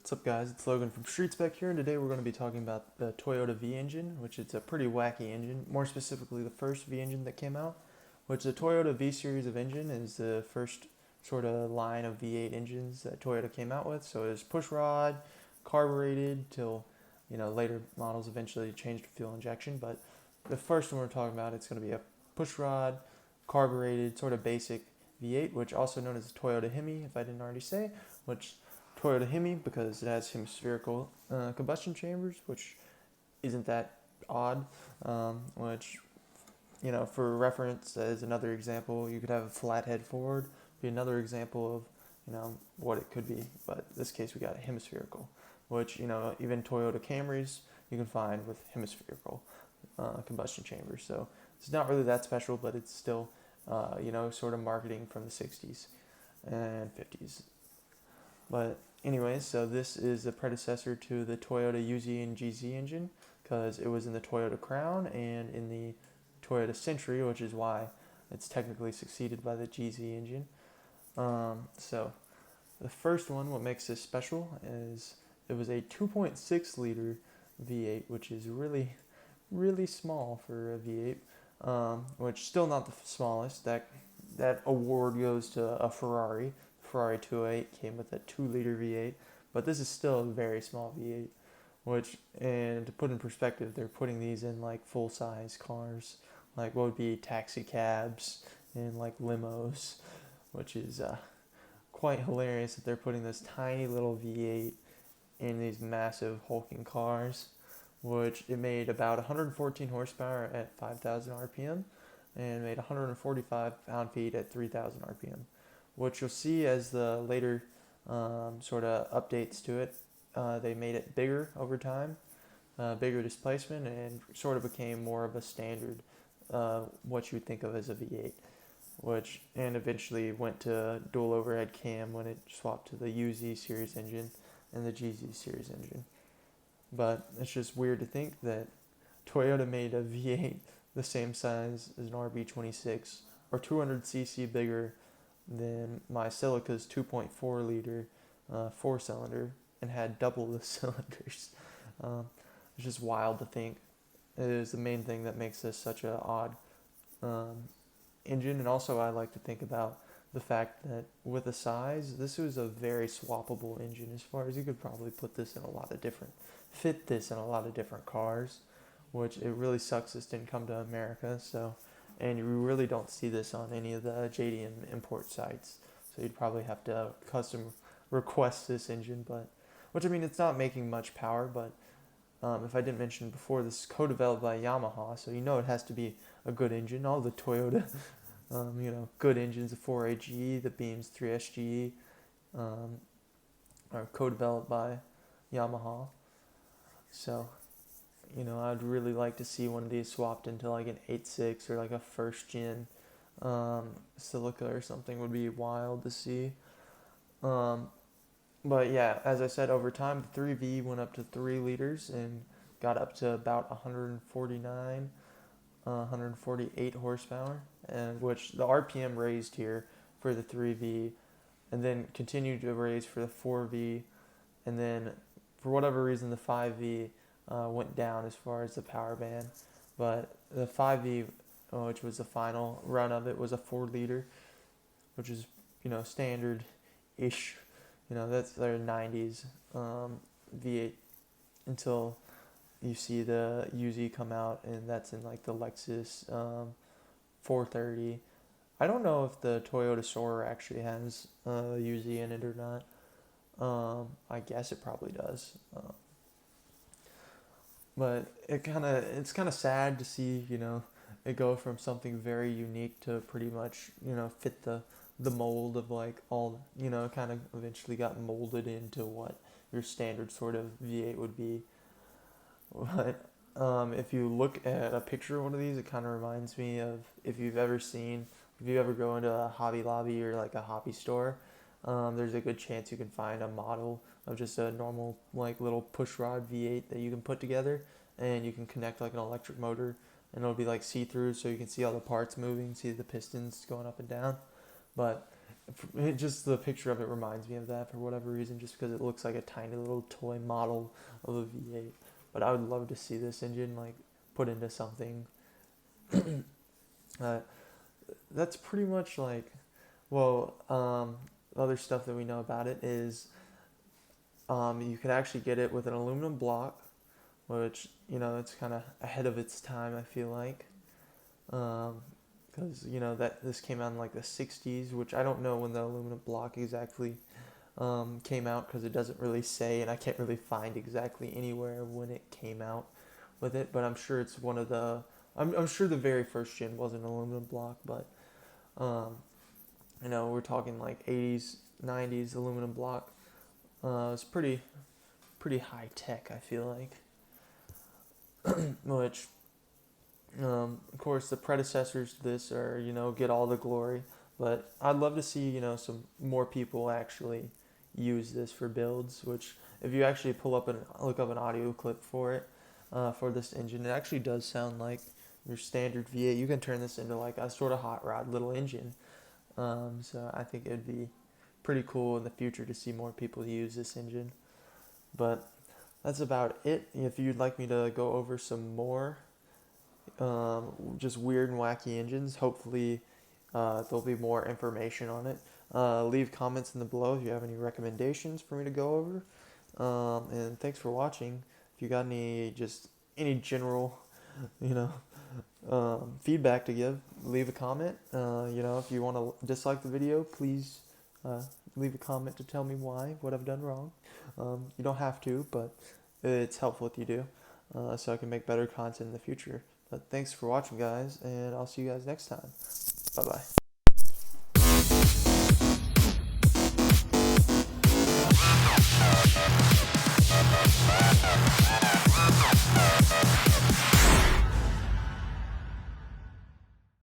What's up guys, it's Logan from Street Spec here, and today we're going to be talking about the Toyota V engine, which is a pretty wacky engine, more specifically the first V engine that came out, which the Toyota V series of engine is the first sort of line of V8 engines that Toyota came out with. So it was push rod, carbureted, till later models eventually changed to fuel injection, but the first one we're talking about, it's going to be a push rod, carbureted, sort of basic V8, which also known as the Toyota Hemi, if I didn't already say, which Toyota Hemi because it has hemispherical combustion chambers, which isn't that odd. Which, for reference, as another example, you could have a flathead Ford, be another example of, what it could be. But in this case, we got a hemispherical, which, even Toyota Camrys you can find with hemispherical combustion chambers. So it's not really that special, but it's still, sort of marketing from the 60s and 50s. But anyways, so this is the predecessor to the Toyota UZ and GZ engine because it was in the Toyota Crown and in the Toyota Century, which is why it's technically succeeded by the GZ engine. So the first one, what makes this special is it was a 2.6 liter V8, which is really, really small for a V8, which still not the smallest. That award goes to a Ferrari. Ferrari 208 came with a 2-liter V8, but this is still a very small V8, which, and to put in perspective, they're putting these in like full-size cars, like what would be taxi cabs and like limos, which is quite hilarious that they're putting this tiny little V8 in these massive hulking cars, which it made about 114 horsepower at 5,000 RPM and made 145 pound-feet at 3,000 RPM. What you'll see as the later sort of updates to it, they made it bigger over time, bigger displacement, and sort of became more of a standard, what you would think of as a V8, and eventually went to dual overhead cam when it swapped to the UZ series engine and the GZ series engine. But it's just weird to think that Toyota made a V8 the same size as an RB26, or 200cc bigger than my Silica's 2.4 liter 4-cylinder and had double the cylinders. It's just wild to think. It is the main thing that makes this such an odd engine. And also I like to think about the fact that with the size, this was a very swappable engine, as far as you could probably fit this in a lot of different cars, which it really sucks this didn't come to America. So, and you really don't see this on any of the JDM import sites. So you'd probably have to custom request this engine, which I mean, it's not making much power, but if I didn't mention before, this is co-developed by Yamaha, so it has to be a good engine. All the Toyota, good engines, the 4AGE, the Beams 3SGE, are co-developed by Yamaha. So, I'd really like to see one of these swapped into like an 8.6 or like a first gen Silica or something. Would be wild to see. But yeah, as I said, over time, the 3V went up to 3 liters and got up to about 149, 148 horsepower, and which the RPM raised here for the 3V, and then continued to raise for the 4V, and then for whatever reason the 5V went down as far as the power band, but the 5V, which was the final run of it, was a 4 liter, which is standard-ish. That's their 90s V8 until you see the UZ come out, and that's in like the Lexus 430. I don't know if the Toyota Soarer actually has UZ in it or not. I guess it probably does. But it's kind of sad to see, it go from something very unique to pretty much, fit the mold of like all, kind of eventually got molded into what your standard sort of V8 would be. But if you look at a picture of one of these, it kind of reminds me of if you ever go into a Hobby Lobby or like a hobby store, there's a good chance you can find a model of just a normal like little push rod V8 that you can put together, and you can connect like an electric motor, and it'll be like see-through, so you can see all the parts moving, see the pistons going up and down. But just the picture of it reminds me of that for whatever reason, just because it looks like a tiny little toy model of a V8. But I would love to see this engine like put into something. uh, that's pretty much like, well, other stuff that we know about it is you could actually get it with an aluminum block, which, it's kind of ahead of its time, I feel like. Because, that this came out in like the 60s, which I don't know when the aluminum block exactly came out, because it doesn't really say, and I can't really find exactly anywhere when it came out with it, but I'm sure it's one of the, I'm sure the very first gen was an aluminum block, but, we're talking like 80s, 90s aluminum block. It's pretty high tech, I feel like. Which, of course, the predecessors to this are, get all the glory. But I'd love to see, some more people actually use this for builds. Which, if you actually look up an audio clip for it, for this engine, it actually does sound like your standard V8. You can turn this into like a sort of hot rod little engine. So I think it'd be pretty cool in the future to see more people use this engine. But that's about it. If you'd like me to go over some more just weird and wacky engines, hopefully there'll be more information on it. Leave comments in the below if you have any recommendations for me to go over. And thanks for watching. If you got any general, feedback to give, leave a comment. If you want to dislike the video, please leave a comment to tell me what I've done wrong. You don't have to, but it's helpful if you do, so I can make better content in the future. But thanks for watching, guys, and I'll see you guys next time. Bye-bye.